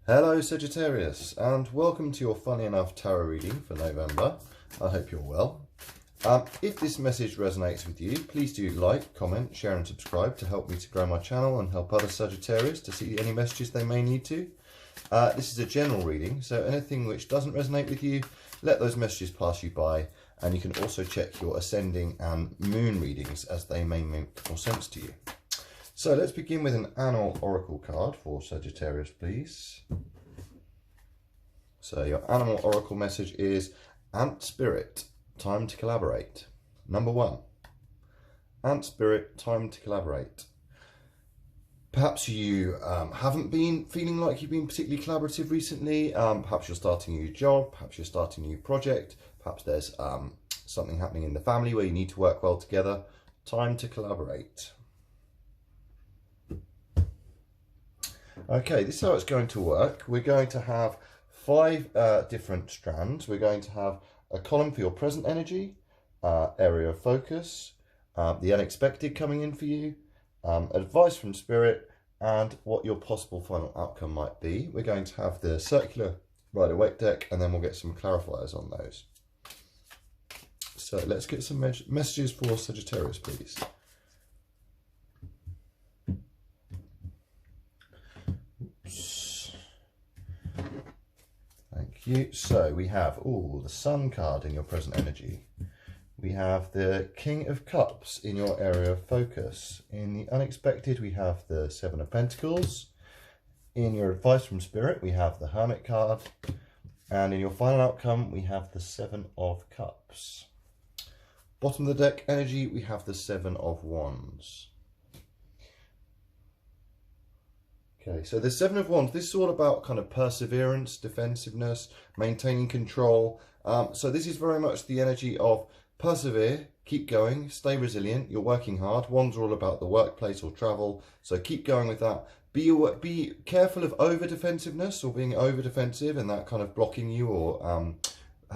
Hello Sagittarius, and welcome to your Funnily Enough Tarot reading for November. I hope you're well. If this message resonates with you, please do like, comment, share and subscribe to help me to grow my channel and help other Sagittarius to see any messages they may need to. This is a general reading, so anything which doesn't resonate with you, let those messages pass you by, and you can also check your ascending and moon readings as they may make more sense to you. So let's begin with an Animal Oracle card for Sagittarius, please. So your Animal Oracle message is Ant Spirit, time to collaborate. Number 1, Ant Spirit, time to collaborate. Perhaps you haven't been feeling like you've been particularly collaborative recently. Perhaps you're starting a new job, perhaps you're starting a new project, perhaps there's something happening in the family where you need to work well together. Time to collaborate. Okay, this is how it's going to work. We're going to have 5 different strands. We're going to have a column for your present energy, area of focus, the unexpected coming in for you, advice from spirit, and what your possible final outcome might be. We're going to have the circular Rider-Waite deck, and then we'll get some clarifiers on those. So let's get some messages for Sagittarius, please. Thank you. So we have the Sun card in your present energy. We have the King of Cups in your area of focus. In the unexpected, we have the 7 of Pentacles. In your advice from Spirit, we have the Hermit card. And in your final outcome, we have the 7 of Cups. Bottom of the deck energy, we have the 7 of Wands. Okay, so the 7 of Wands, this is all about kind of perseverance, defensiveness, maintaining control. So this is very much the energy of persevere, keep going, stay resilient, you're working hard. Wands are all about the workplace or travel, so keep going with that. Be careful of over-defensiveness or being over-defensive and that kind of blocking you or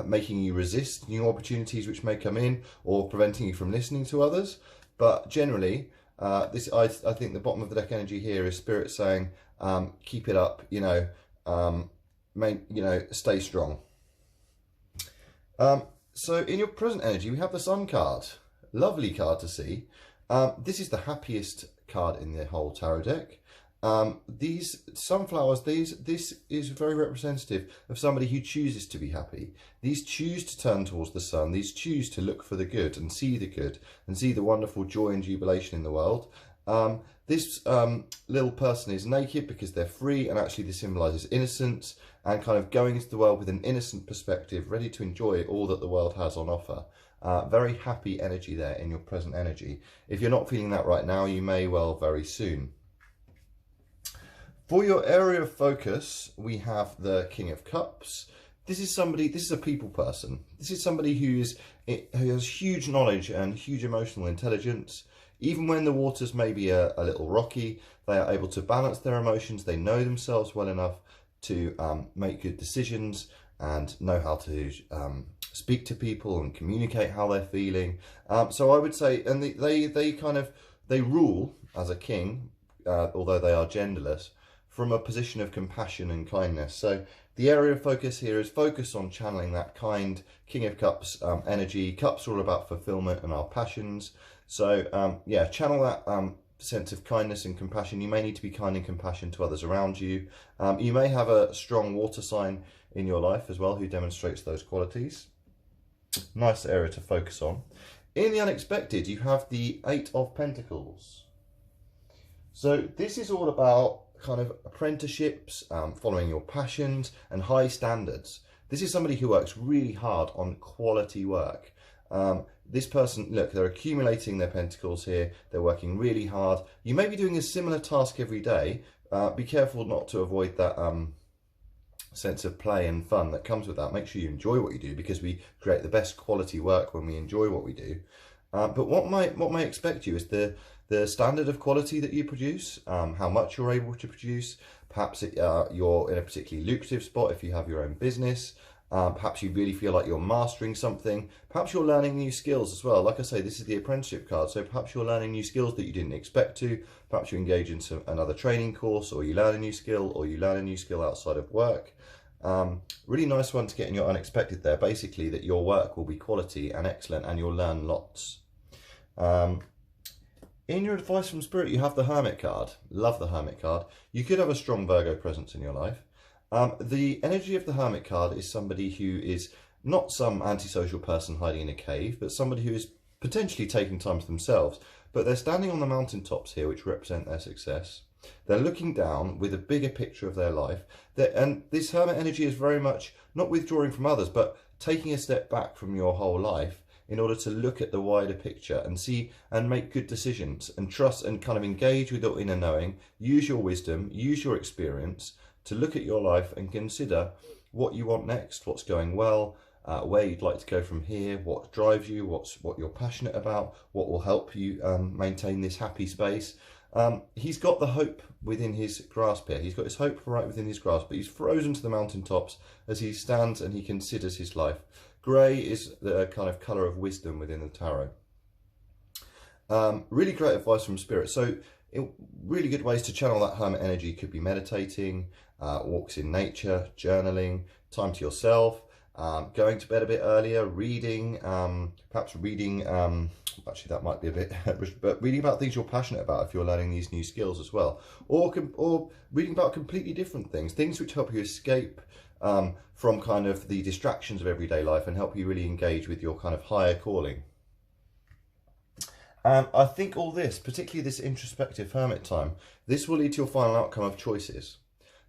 making you resist new opportunities which may come in or preventing you from listening to others. But generally, I think the bottom of the deck energy here is Spirit saying, keep it up, stay strong. So in your present energy, we have the Sun card. Lovely card to see. This is the happiest card in the whole tarot deck. These sunflowers, this is very representative of somebody who chooses to be happy. These choose to turn towards the sun. These choose to look for the good and see the wonderful joy and jubilation in the world. This little person is naked because they're free, and actually this symbolises innocence and kind of going into the world with an innocent perspective, ready to enjoy all that the world has on offer. Very happy energy there in your present energy. If you're not feeling that right now, you may well very soon. For your area of focus, we have the King of Cups. This is a people person. This is somebody who has huge knowledge and huge emotional intelligence. Even when the waters may be a little rocky, they are able to balance their emotions. They know themselves well enough to make good decisions and know how to speak to people and communicate how they're feeling. So I would say, and they rule as a king, although they are genderless, from a position of compassion and kindness. So the area of focus here is focus on channeling that kind King of Cups energy. Cups are all about fulfillment and our passions. So yeah, channel that sense of kindness and compassion. You may need to be kind and compassionate to others around you. You may have a strong water sign in your life as well who demonstrates those qualities. Nice area to focus on. In the unexpected, you have the 8 of Pentacles. So this is all about kind of apprenticeships, following your passions and high standards. This is somebody who works really hard on quality work. This person, look, they're accumulating their pentacles here. They're working really hard. You may be doing a similar task every day. Be careful not to avoid that sense of play and fun that comes with that. Make sure you enjoy what you do, because we create the best quality work when we enjoy what we do. But what may expect you is the standard of quality that you produce, how much you're able to produce. Perhaps you're in a particularly lucrative spot if you have your own business. Perhaps you really feel like you're mastering something. Perhaps you're learning new skills as well. Like I say, this is the apprenticeship card, so perhaps you're learning new skills that you didn't expect to. Perhaps you engage in another training course, or you learn a new skill, or you learn a new skill outside of work. Really nice one to get in your unexpected there. Basically, that your work will be quality and excellent, and you'll learn lots. In your advice from Spirit, you have the Hermit card. Love the Hermit card. You could have a strong Virgo presence in your life. The energy of the Hermit card is somebody who is not some antisocial person hiding in a cave, but somebody who is potentially taking time for themselves. But they're standing on the mountaintops here, which represent their success. They're looking down with a bigger picture of their life. And this Hermit energy is very much not withdrawing from others, but taking a step back from your whole life in order to look at the wider picture and see and make good decisions and trust and kind of engage with your inner knowing, use your wisdom, use your experience to look at your life and consider what you want next, what's going well, where you'd like to go from here, what drives you, what you're passionate about, what will help you maintain this happy space. He's got the hope within his grasp here. He's got his hope right within his grasp, but he's frozen to the mountaintops as he stands and he considers his life. Grey is the kind of colour of wisdom within the tarot. Really great advice from Spirit. So really good ways to channel that Hermit energy could be meditating, walks in nature, journaling, time to yourself, going to bed a bit earlier, reading, perhaps reading, actually that might be a bit, but reading about things you're passionate about if you're learning these new skills as well. Or reading about completely different things which help you escape from kind of the distractions of everyday life and help you really engage with your kind of higher calling. And I think all this, particularly this introspective hermit time, this will lead to your final outcome of choices.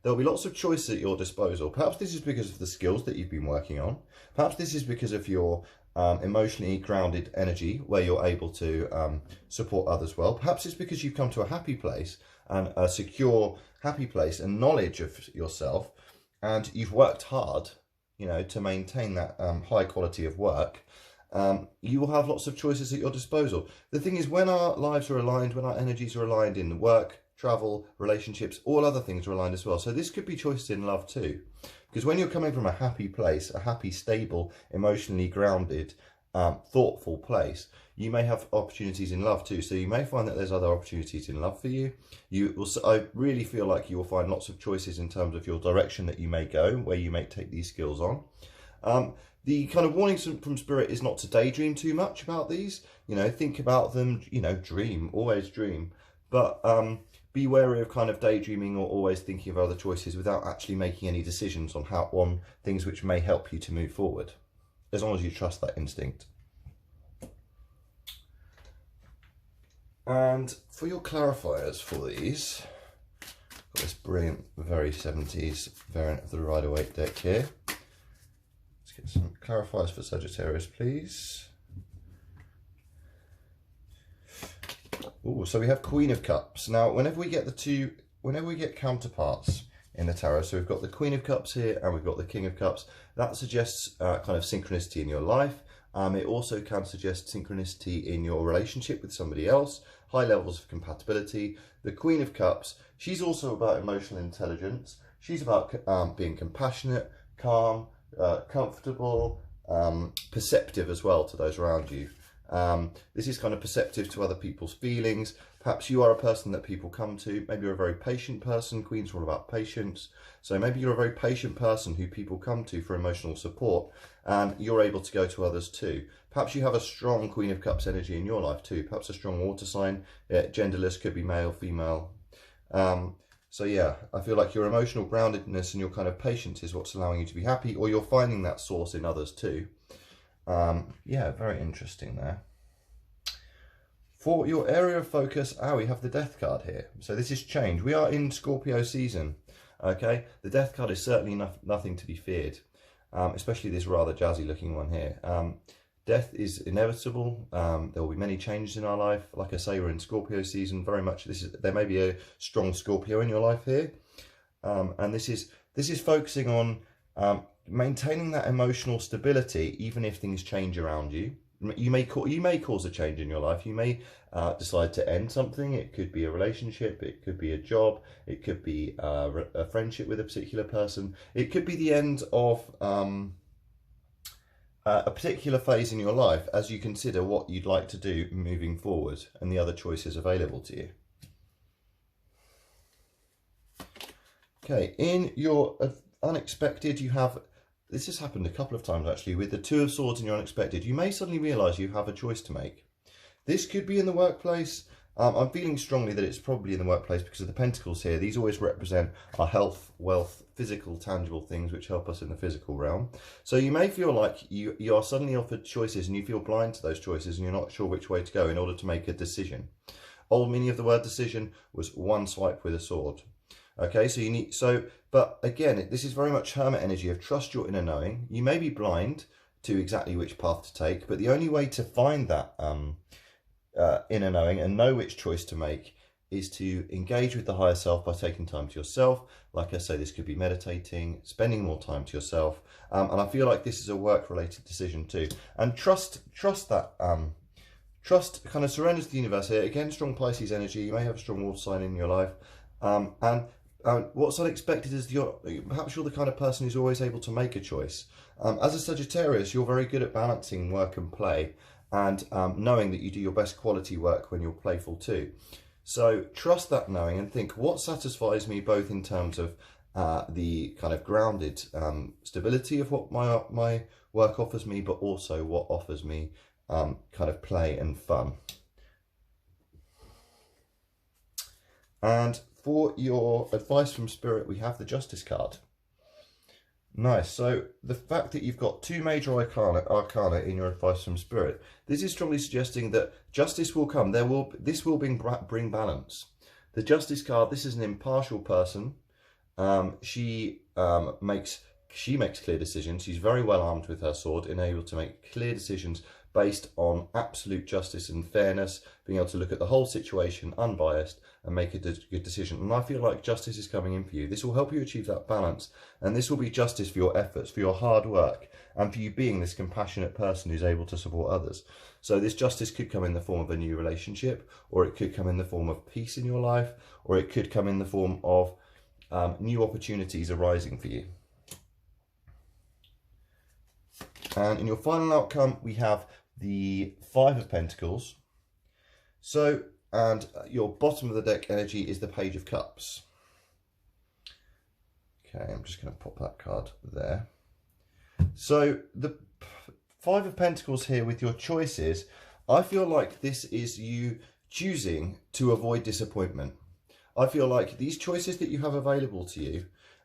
There'll be lots of choices at your disposal. Perhaps this is because of the skills that you've been working on. Perhaps this is because of your emotionally grounded energy where you're able to support others well. Perhaps it's because you've come to a happy place and a secure, happy place and knowledge of yourself, and you've worked hard, you know, to maintain that high quality of work. You will have lots of choices at your disposal. The thing is, when our lives are aligned, when our energies are aligned in work, travel, relationships, all other things are aligned as well. So this could be choices in love too. Because when you're coming from a happy place, a happy, stable, emotionally grounded, thoughtful place, you may have opportunities in love too. So you may find that there's other opportunities in love for you. I really feel like you will find lots of choices in terms of your direction that you may go, where you may take these skills on. The kind of warning from Spirit is not to daydream too much about these. You know, think about them, you know, dream, always dream. But be wary of kind of daydreaming or always thinking of other choices without actually making any decisions on things which may help you to move forward, as long as you trust that instinct. And for your clarifiers for these, got this brilliant, very 70s variant of the Rider-Waite deck here. Let's get some clarifiers for Sagittarius, please. Oh, so we have Queen of Cups. Now, whenever we get counterparts in the tarot, so we've got the Queen of Cups here and we've got the King of Cups, that suggests kind of synchronicity in your life. It also can suggest synchronicity in your relationship with somebody else, high levels of compatibility. The Queen of Cups, she's also about emotional intelligence. She's about being compassionate, calm, comfortable, perceptive as well to those around you. This is kind of perceptive to other people's feelings. Perhaps you are a person that people come to. Maybe you're a very patient person. Queens are all about patience. So maybe you're a very patient person who people come to for emotional support, and you're able to go to others too. Perhaps you have a strong Queen of Cups energy in your life too. Perhaps a strong water sign, genderless, could be male, female. So yeah, I feel like your emotional groundedness and your kind of patience is what's allowing you to be happy, or you're finding that source in others too. Yeah, very interesting there. For your area of focus, we have the Death card here. So this is change. We are in Scorpio season, okay? The Death card is certainly nothing to be feared, especially this rather jazzy looking one here. Death is inevitable. There will be many changes in our life. Like I say, we're in Scorpio season. Very much there may be a strong Scorpio in your life here. And this is focusing on maintaining that emotional stability, even if things change around you. You may cause a change in your life. You may decide to end something. It could be a relationship. It could be a job. It could be a friendship with a particular person. It could be the end of a particular phase in your life as you consider what you'd like to do moving forward and the other choices available to you. Okay, in your unexpected, you have, this has happened a couple of times actually, with the Two of Swords in your unexpected, you may suddenly realise you have a choice to make. This could be in the workplace. I'm feeling strongly that it's probably in the workplace because of the Pentacles here. These always represent our health, wealth, physical, tangible things which help us in the physical realm. So you may feel like you are suddenly offered choices and you feel blind to those choices and you're not sure which way to go in order to make a decision. Old meaning of the word decision was one swipe with a sword. Okay, so you need, but again, this is very much Hermit energy of trust your inner knowing. You may be blind to exactly which path to take, but the only way to find that inner knowing and know which choice to make is to engage with the higher self by taking time to yourself. Like I say, this could be meditating, spending more time to yourself, and I feel like this is a work-related decision too. And trust that, trust kind of surrenders to the universe here. Again, strong Pisces energy. You may have a strong water sign in your life, and what's unexpected is perhaps you're the kind of person who's always able to make a choice. As a Sagittarius, you're very good at balancing work and play, and knowing that you do your best quality work when you're playful too. So trust that knowing and think, what satisfies me both in terms of the kind of grounded stability of what my work offers me, but also what offers me kind of play and fun. And for your advice from Spirit, we have the Justice card. Nice. So the fact that you've got two major arcana in your advice from Spirit, this is strongly suggesting that justice will come. This will bring balance. The Justice card, this is an impartial person. She makes clear decisions. She's very well armed with her sword and able to make clear decisions based on absolute justice and fairness, being able to look at the whole situation unbiased and make a good decision. And I feel like justice is coming in for you. This will help you achieve that balance, and this will be justice for your efforts, for your hard work, and for you being this compassionate person who's able to support others. So this justice could come in the form of a new relationship, or it could come in the form of peace in your life, or it could come in the form of new opportunities arising for you. And in your final outcome, we have the Five of Pentacles. So, and your bottom of the deck energy is the Page of Cups. Okay, I'm just going to pop that card there. So the Five of Pentacles here with your choices, I feel like this is you choosing to avoid disappointment. I feel like these choices that you have available to you,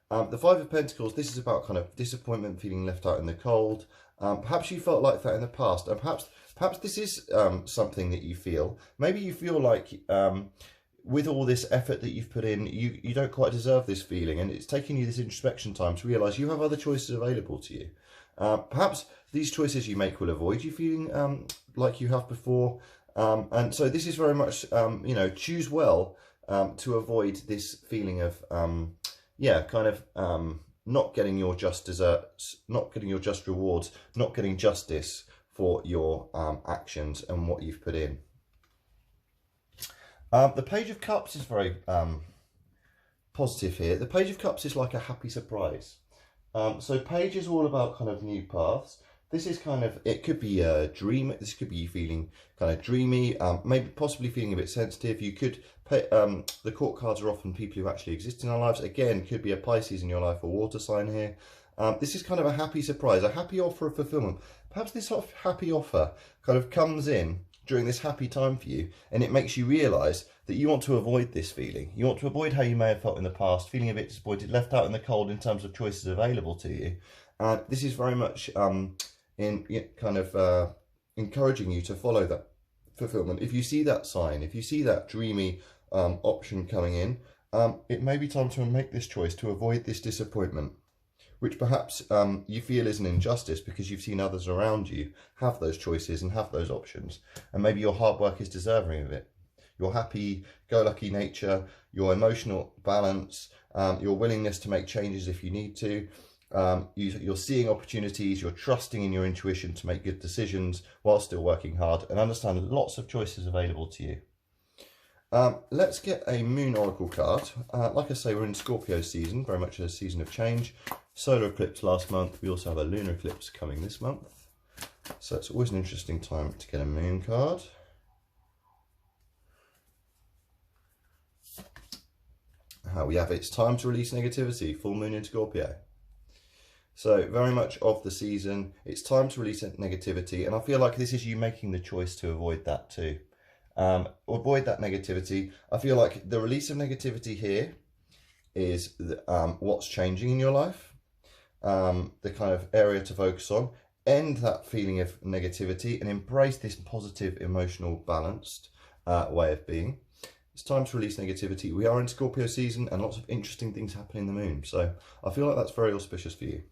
the Five of Pentacles, this is about kind of disappointment, feeling left out in the cold. Perhaps you felt like that in the past, and perhaps this is something that you feel. Maybe you feel like with all this effort that you've put in, you don't quite deserve this feeling, and it's taking you this introspection time to realise you have other choices available to you. Perhaps these choices you make will avoid you feeling like you have before, and so this is very much, you know, choose well to avoid this feeling of, yeah, kind of not getting your just desserts, not getting your just rewards, not getting justice for your actions and what you've put in. The Page of Cups is very positive here. The Page of Cups is like a happy surprise. So Page is all about kind of new paths. This is kind of, it could be a dream. This could be you feeling kind of dreamy, maybe possibly feeling a bit sensitive. You could pay, the court cards are often people who actually exist in our lives. Again, could be a Pisces in your life or water sign here. This is kind of a happy surprise, a happy offer of fulfillment. Perhaps this sort of happy offer kind of comes in during this happy time for you, and it makes you realise that you want to avoid this feeling. You want to avoid how you may have felt in the past, feeling a bit disappointed, left out in the cold in terms of choices available to you. And this is very much encouraging you to follow that fulfillment. If you see that sign, if you see that dreamy option coming in, it may be time to make this choice to avoid this disappointment, which perhaps you feel is an injustice because you've seen others around you have those choices and have those options, and maybe your hard work is deserving of it. Your happy-go-lucky nature, your emotional balance, your willingness to make changes if you need to, you're seeing opportunities, you're trusting in your intuition to make good decisions while still working hard, and understand lots of choices available to you. Let's get a Moon Oracle card. Like I say, we're in Scorpio season, very much a season of change. Solar eclipse last month. We also have a lunar eclipse coming this month. So it's always an interesting time to get a moon card. How we have it's time to release negativity, full moon in Scorpio. So very much of the season, it's time to release negativity, and I feel like this is you making the choice to avoid that too. Avoid that negativity. I feel like the release of negativity here is what's changing in your life, the kind of area to focus on. End that feeling of negativity and embrace this positive, emotional, balanced way of being. It's time to release negativity. We are in Scorpio season and lots of interesting things happen in the moon. So I feel like that's very auspicious for you.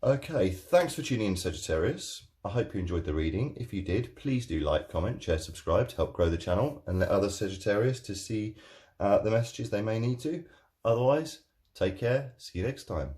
Okay, thanks for tuning in, Sagittarius. I hope you enjoyed the reading. If you did, please do like, comment, share, subscribe to help grow the channel and let other Sagittarius to see the messages they may need to. Otherwise, take care. See you next time.